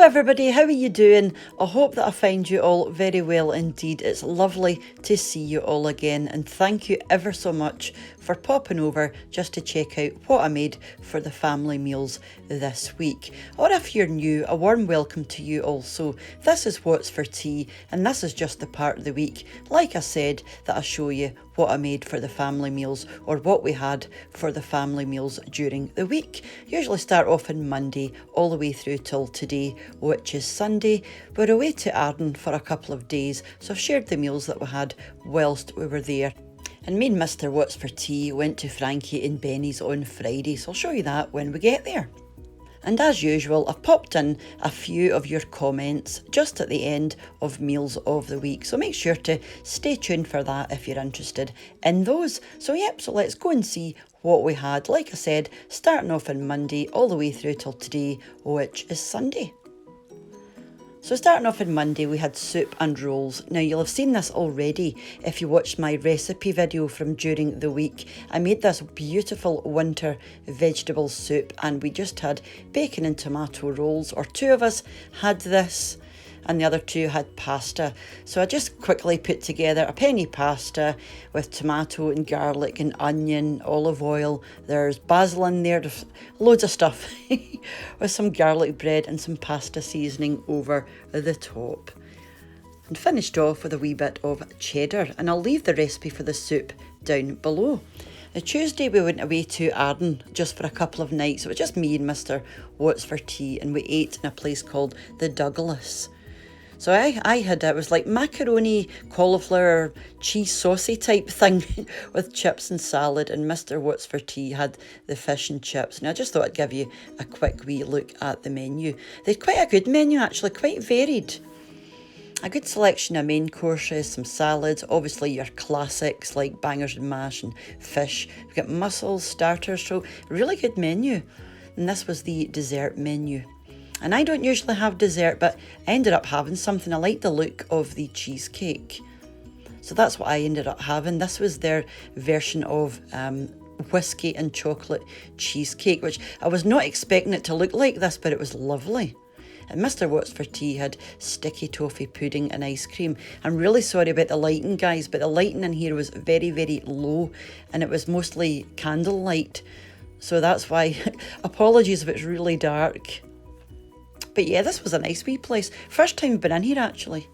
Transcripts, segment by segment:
everybody, how are you doing? I hope that I find you all very well indeed. It's lovely to see you all again, and thank you ever so much for popping over just to check out what I made for the family meals this week. Or if you're new, a warm welcome to you also. This is What's for Tea, and this is just the part of the week, like I said, that I show you what I made for the family meals, or what we had for the family meals during the week. Usually start off on Monday all the way through till today, which is Sunday. We're away to Arden for a couple of days, so I've shared the meals that we had whilst we were there. And me and Mr. What's for Tea went to Frankie and Benny's on Friday, so I'll show you that when we get there. And as usual, I've popped in a few of your comments just at the end of Meals of the Week, so make sure to stay tuned for that if you're interested in those. So let's go and see what we had. Like I said, starting off on Monday all the way through till today, which is Sunday. So starting off on Monday, we had soup and rolls. Now you'll have seen this already if you watched my recipe video from during the week. I made this beautiful winter vegetable soup, and we just had bacon and tomato rolls, or two of us had this and the other two had pasta. So I just quickly put together a penny pasta with tomato and garlic and onion, olive oil. There's basil in there, loads of stuff with some garlic bread and some pasta seasoning over the top. And finished off with a wee bit of cheddar, and I'll leave the recipe for the soup down below. The Tuesday we went away to Arden just for a couple of nights. It was just me and Mr. What's for Tea, and we ate in a place called the Douglas. So I had, it was like macaroni, cauliflower, cheese saucy type thing with chips and salad, and Mr. What's for Tea had the fish and chips. And I just thought I'd give you a quick wee look at the menu. They had quite a good menu actually, quite varied. A good selection of main courses, some salads, obviously your classics like bangers and mash and fish. We've got mussels, starters, so really good menu. And this was the dessert menu. And I don't usually have dessert, but I ended up having something. I like the look of the cheesecake. So that's what I ended up having. This was their version of whiskey and chocolate cheesecake, which I was not expecting it to look like this, but it was lovely. And Mr. What's for Tea had sticky toffee pudding and ice cream. I'm really sorry about the lighting, guys, but the lighting in here was very, very low, and it was mostly candlelight. So that's why, apologies if it's really dark. But yeah, this was a nice wee place. First time I've been in here actually.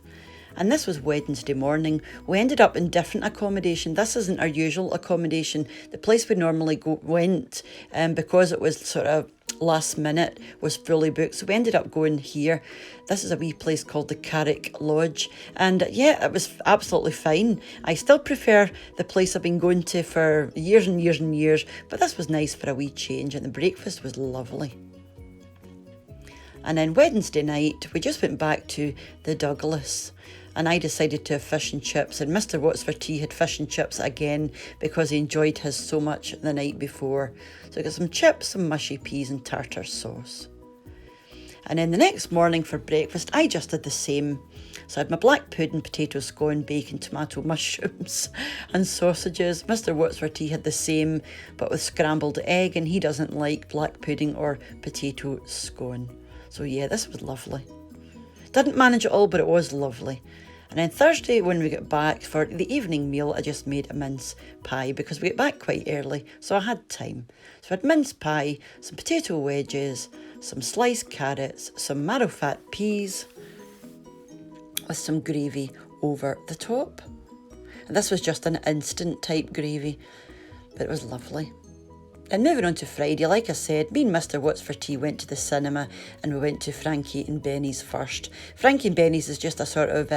And this was Wednesday morning. We ended up in different accommodation. This isn't our usual accommodation. The place we normally went, because it was sort of last minute, was fully booked. So we ended up going here. This is a wee place called the Carrick Lodge. And yeah, it was absolutely fine. I still prefer the place I've been going to for years and years and years. But this was nice for a wee change, and the breakfast was lovely. And then Wednesday night, we just went back to the Douglas, and I decided to have fish and chips, and Mr. What's for Tea had fish and chips again because he enjoyed his so much the night before. So I got some chips, some mushy peas and tartar sauce. And then the next morning for breakfast, I just did the same. So I had my black pudding, potato scone, bacon, tomato, mushrooms and sausages. Mr. What's for Tea had the same, but with scrambled egg, and he doesn't like black pudding or potato scone. So yeah, this was lovely. Didn't manage it all, but it was lovely. And then Thursday, when we got back for the evening meal, I just made a mince pie because we got back quite early, so I had time. So I had mince pie, some potato wedges, some sliced carrots, some marrow fat peas with some gravy over the top. And this was just an instant type gravy, but it was lovely. And moving on to Friday, like I said, me and Mr. What's for Tea went to the cinema, and we went to Frankie and Benny's first. Frankie and Benny's is just a sort of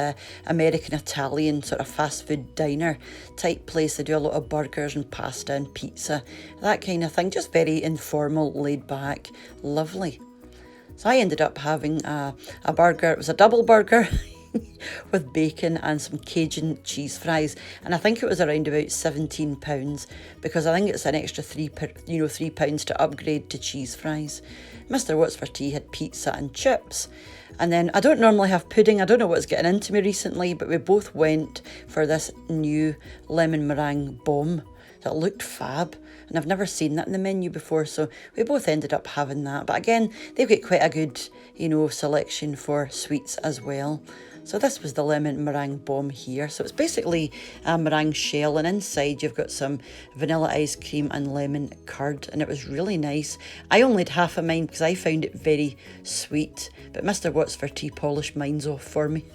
American-Italian sort of fast food diner type place. They do a lot of burgers and pasta and pizza, that kind of thing. Just very informal, laid back, lovely. So I ended up having a burger. It was a double burger with bacon and some Cajun cheese fries, and I think it was around about £17 because I think it's an extra £3 to upgrade to cheese fries. Mr. What's for Tea had pizza and chips, and then I don't normally have pudding. I don't know what's getting into me recently, but we both went for this new lemon meringue bomb that looked fab, and I've never seen that in the menu before, so we both ended up having that. But again, they've got quite a good, you know, selection for sweets as well. So this was the lemon meringue bomb here. So it's basically a meringue shell, and inside you've got some vanilla ice cream and lemon curd, and it was really nice. I only had half of mine because I found it very sweet, but Mr. Watts for Tea polished mine's off for me.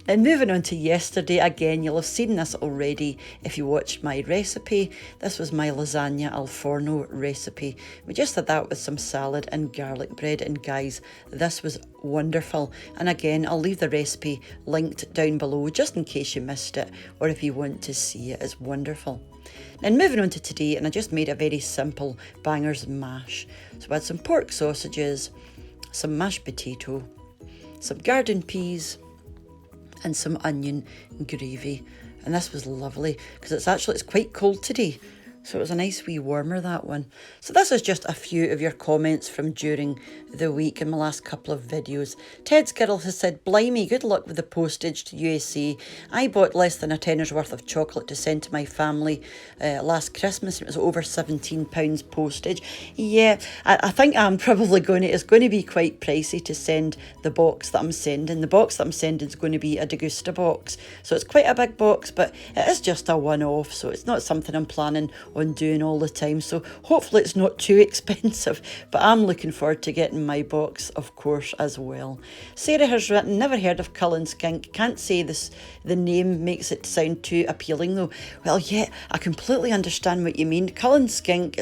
Then moving on to yesterday, again, you'll have seen this already if you watched my recipe. This was my lasagna al forno recipe. We just had that with some salad and garlic bread, and guys, this was wonderful. And again, I'll leave the recipe linked down below just in case you missed it, or if you want to see it. It's wonderful. And moving on to today, and I just made a very simple bangers mash. So I had some pork sausages, some mashed potato, some garden peas, and some onion gravy. And this was lovely because it's quite cold today, so it was a nice wee warmer, that one. So this is just a few of your comments from during the week in my last couple of videos. Ted Skittle has said, blimey, good luck with the postage to USA. I bought less than a tenner's worth of chocolate to send to my family last Christmas. It was over £17 postage. Yeah, I think I'm probably it's going to be quite pricey to send the box that I'm sending. The box that I'm sending is going to be a Degusta box. So it's quite a big box, but it is just a one-off. So it's not something I'm planning on doing all the time, so hopefully it's not too expensive, but I'm looking forward to getting my box, of course, as well. Sarah has written, never heard of Cullen Skink, can't say this, the name makes it sound too appealing though. Well, yeah, I completely understand what you mean. Cullen Skink,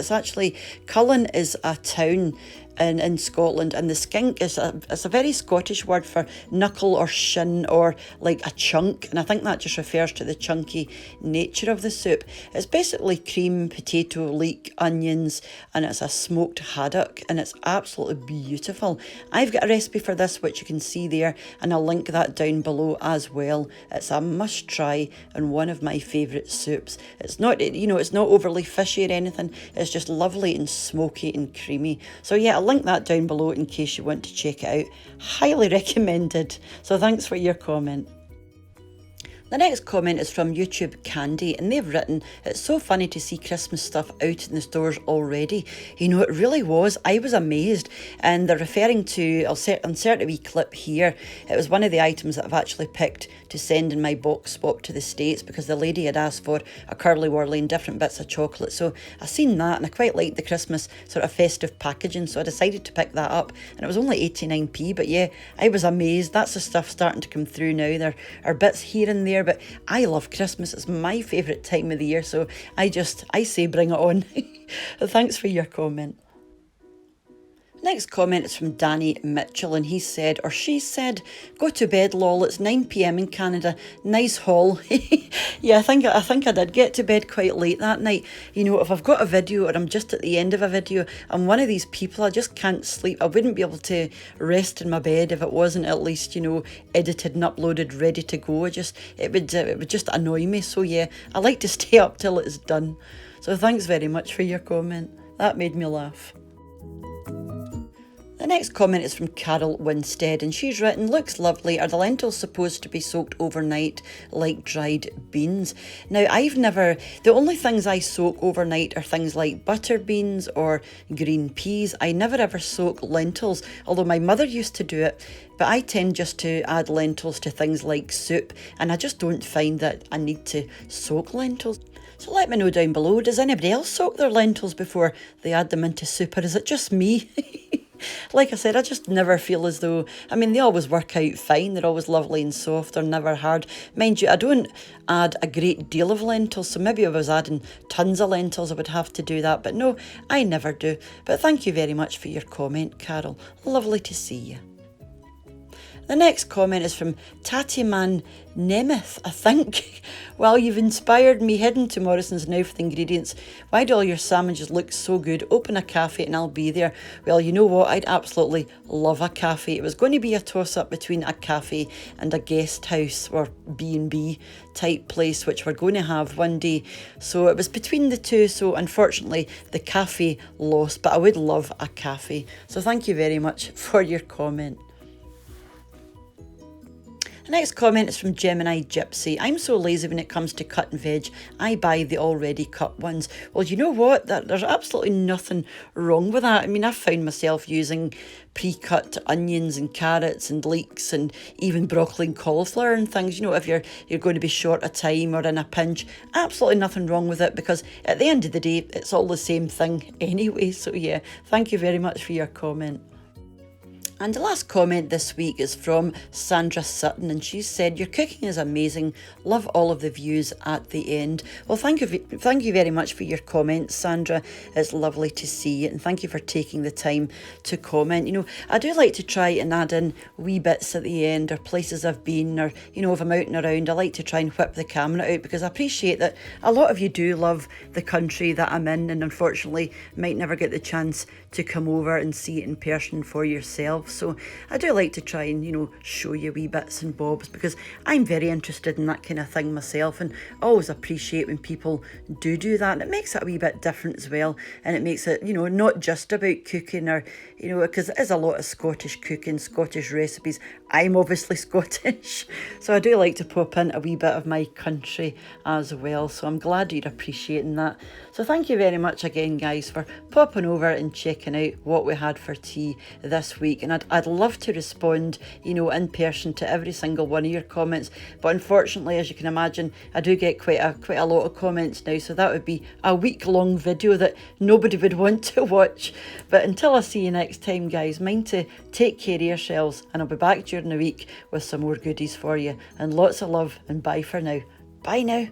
Cullen is a town in Scotland, and the skink is it's a very Scottish word for knuckle or shin or like a chunk, and I think that just refers to the chunky nature of the soup. It's basically cream, potato, leek, onions, and it's a smoked haddock, and it's absolutely beautiful. I've got a recipe for this which you can see there, and I'll link that down below as well. It's a must try and one of my favourite soups. It's not, you know, it's not overly fishy or anything, it's just lovely and smoky and creamy. So yeah, I'll link that down below in case you want to check it out. Highly recommended. So thanks for your comment. The next comment is from YouTube Candy, and they've written, it's so funny to see Christmas stuff out in the stores already. You know, it really was. I was amazed. And they're referring to, I'll insert a wee clip here. It was one of the items that I've actually picked to send in my box swap to the States, because the lady had asked for a curly whirly and different bits of chocolate. So I seen that, and I quite liked the Christmas sort of festive packaging, so I decided to pick that up, and it was only 89p, but yeah, I was amazed. That's the stuff starting to come through now. There are bits here and there, but I love Christmas. It's my favourite time of the year, so I say bring it on. Thanks for your comment. Next comment is from Danny Mitchell, and he said, or she said, go to bed lol, it's 9 p.m. in Canada, nice haul. Yeah, I think I did get to bed quite late that night. You know, if I've got a video or I'm just at the end of a video, I'm one of these people, I just can't sleep. I wouldn't be able to rest in my bed if it wasn't at least, you know, edited and uploaded, ready to go. It would just annoy me. So yeah, I like to stay up till it's done. So thanks very much for your comment. That made me laugh. The next comment is from Carol Winstead, and she's written, looks lovely. Are the lentils supposed to be soaked overnight like dried beans? Now, the only things I soak overnight are things like butter beans or green peas. I never ever soak lentils, although my mother used to do it. But I tend just to add lentils to things like soup, and I just don't find that I need to soak lentils. So let me know down below, does anybody else soak their lentils before they add them into soup, or is it just me? Like I said, I just never feel as though, I mean, they always work out fine. They're always lovely and soft. They're never hard. Mind you, I don't add a great deal of lentils. So maybe if I was adding tons of lentils, I would have to do that. But no, I never do. But thank you very much for your comment, Carol. Lovely to see you. The next comment is from Tatiman Nemeth, I think. Well, you've inspired me. Heading to Morrison's now for the ingredients. Why do all your sandwiches look so good? Open a cafe and I'll be there. Well, you know what? I'd absolutely love a cafe. It was going to be a toss-up between a cafe and a guest house or B&B type place, which we're going to have one day. So it was between the two. So unfortunately, the cafe lost, but I would love a cafe. So thank you very much for your comment. The next comment is from Gemini Gypsy. I'm so lazy when it comes to cutting veg. I buy the already cut ones. Well, you know what? There's absolutely nothing wrong with that. I mean, I've found myself using pre-cut onions and carrots and leeks and even broccoli and cauliflower and things. You know, if you're going to be short of time or in a pinch, absolutely nothing wrong with it, because at the end of the day, it's all the same thing anyway. So yeah, thank you very much for your comment. And the last comment this week is from Sandra Sutton, and she said, "Your cooking is amazing. Love all of the views at the end." Well, thank you very much for your comments, Sandra. It's lovely to see it, and thank you for taking the time to comment. You know, I do like to try and add in wee bits at the end, or places I've been, or, you know, if I'm out and around, I like to try and whip the camera out, because I appreciate that a lot of you do love the country that I'm in, and unfortunately might never get the chance to come over and see it in person for yourself. So I do like to try and, you know, show you wee bits and bobs, because I'm very interested in that kind of thing myself, and I always appreciate when people do that. And it makes it a wee bit different as well, and it makes it, you know, not just about cooking, or, you know, because it is a lot of Scottish cooking, Scottish recipes. I'm obviously Scottish, so I do like to pop in a wee bit of my country as well. So I'm glad you're appreciating that. So thank you very much again, guys, for popping over and checking out what we had for tea this week. And I'd love to respond, you know, in person to every single one of your comments, but unfortunately, as you can imagine, I do get quite a lot of comments now, so that would be a week-long video that nobody would want to watch. But until I see you next time, guys, mind to take care of yourselves, and I'll be back during the week with some more goodies for you. And lots of love, and bye for now. Bye now.